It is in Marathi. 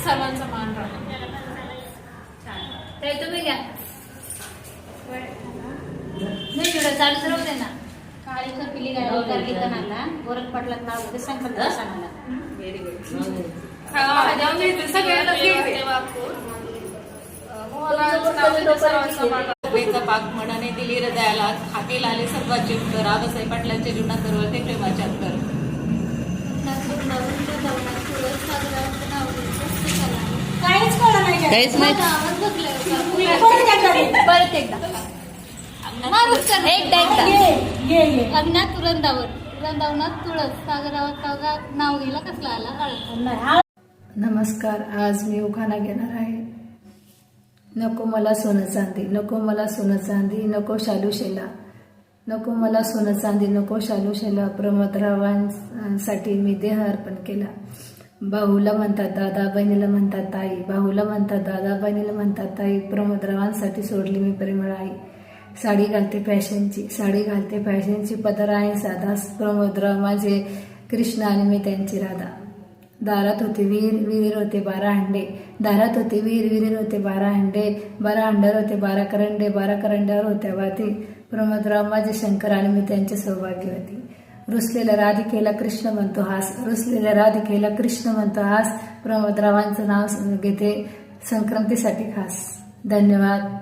सर्वांचा मान राखा. तुम्ही घ्या. नाही थोडं चालूच राहू दे ना. काळी पिली गाडी घेता नाला गोरख पाटलात नाव होते संकल्प सांगायला. Very good. सभेचा पाक मनाने दिली हृदयाला, हाती लाले सर्वांचे उत्तर, आबासाहेब पाटलांच्या जीवनात दरवळते प्रेमाचे अंतर. काहीच कळलं नाही. काहीच नाही. परत एकदा अज्ञात तुरंदावर तुरंदावनात तुळस सागरावर नाव गेला कसला आला. नमस्कार. आज मी उखाणा घेणार आहे. नको मला सोनं चांदी, नको मला सोनं चांदी, नको शालू शेला, नको मला सोनं चांदी, नको शालू शेला. प्रमोदरावांसाठी मी देह अर्पण केला. भाऊला म्हणतात दादा, बहिणीला म्हणतात ताई, भाऊला म्हणतात दादा, बहिणीला म्हणतात ताई. प्रमोदरावांसाठी सोडली मी प्रेमळ आई. साडी घालते फॅशनची, साडी घालते फॅशनची, पदर आहे साधा. प्रमोदराव माझे कृष्ण आणि मी त्यांची राधा. दारात होते विहीर, विहीर होते 12 हंडे, दारात होते विहीर, विहीर होते 12 हंडे, 12 हंड्यावर होते 12 करंडे, 12 करंड्यावर होत्या वाती. प्रमोदराव माझे शंकर आणि मी त्यांचे सौभाग्यवती. रुसलेल्या राधिकेला कृष्ण म्हणतो हास, रुसलेल्या राधिकेला कृष्ण म्हणतो हास. प्रमोदरावांचं नाव घेते संक्रांतीसाठी खास. धन्यवाद.